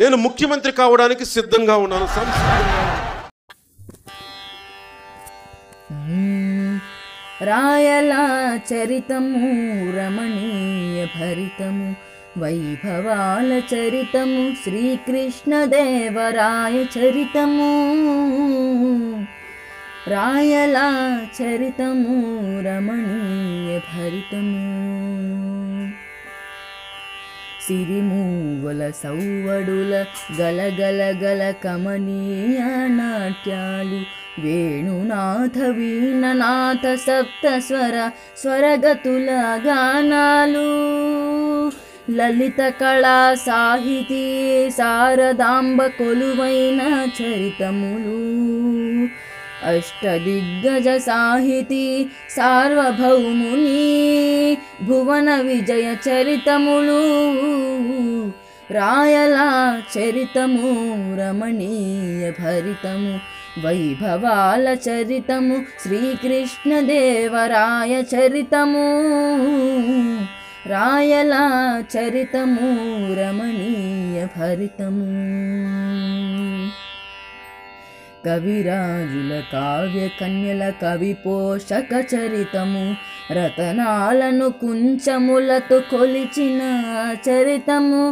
నేను ముఖ్యమంత్రి కావడానికి సిద్ధంగా ఉన్నాను. రాయల చరితము రమణీయ భరితము వైభవాల చరితము శ్రీకృష్ణదేవరాయ చరితము. రాయల చరితము రమణీయ భరితము సిరిమూవల సౌవడుల గలగల గల కమనీయ నాట్యాలు వేణునాథ వీణనాథ సప్త స్వర స్వరగతుల గానాలు లలిత కళా సాహితీ శారదాంబ కొలువైన చరితములు అష్టదిగ్గజ సాహితీ సార్వభౌముని భువన విజయ చరితములు. రాయల చరితము రమణీయ భరితము వైభవాల చరితము శ్రీకృష్ణదేవరాయ చరితము. రాయల చరితము రమణీయ భరితము కవిరాజుల కావ్య కన్యల కవి పోషక చరితము రతనాలను కుంచములతో కొలిచిన చరితము.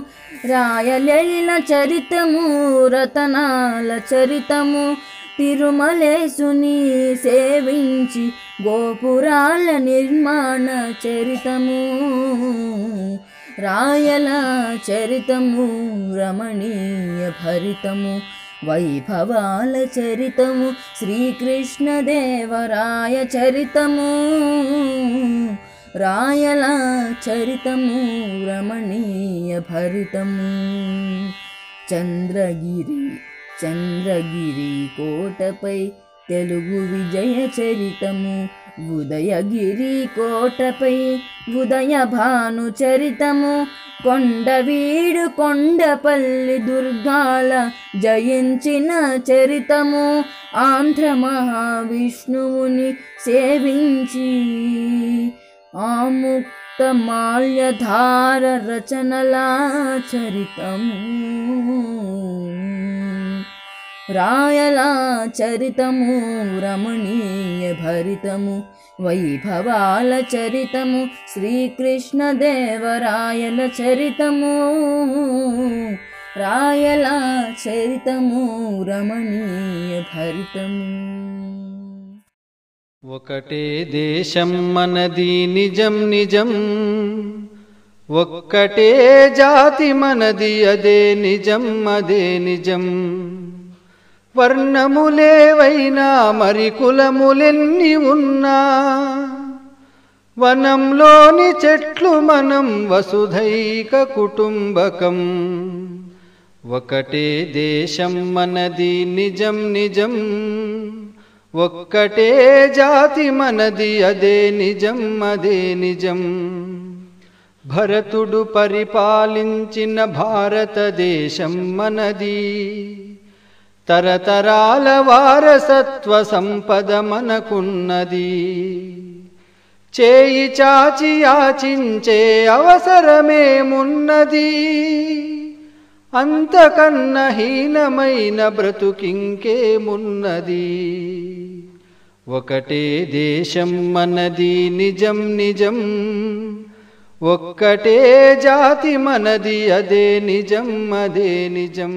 రాయలేల చరితము రతనాల చరితము తిరుమలేసుని సేవించి గోపురాల నిర్మాణ చరితము. రాయల చరితము రమణీయ భరితము వైభవాల చరితము శ్రీకృష్ణదేవరాయ చరితము. రాయల చరితము రమణీయ భరితము చంద్రగిరి కోటపై తెలుగు విజయ చరితము ఉదయగిరి కోటపై ఉదయ భాను చరితము కొండవీడు కొండపల్లి దుర్గాల జయించిన చరితము ఆంధ్ర మహావిష్ణువుని సేవించి ఆముక్త మాల్యధార రచనల చరితము. రాయల చరితము రమణీయ భరితము వైభవాల చరితము శ్రీకృష్ణదేవరాయల చరితము. రాయల చరితము రమణీయ భరితము. ఒకటే దేశం మనది నిజం నిజం ఒక్కటే జాతి మనది అదే నిజం అదే నిజం వర్ణములేవైనా మరి కులములెన్ని ఉన్నా వనంలోని చెట్లు మనం వసుధైక కుటుంబకం ఒకటే దేశం మనది నిజం నిజం ఒక్కటే జాతి మనది అదే నిజం అదే నిజం భరతుడు పరిపాలించిన భారతదేశం మనది తరతరాల వారసత్వ సంపద మనకున్నది చేయి చాచి యాచించే అవసరమేమున్నది అంతకన్న హీనమైన బ్రతుకింకేమున్నది ఒకటే దేశం మనది నిజం నిజం ఒక్కటే జాతి మనది అదే నిజం అదే నిజం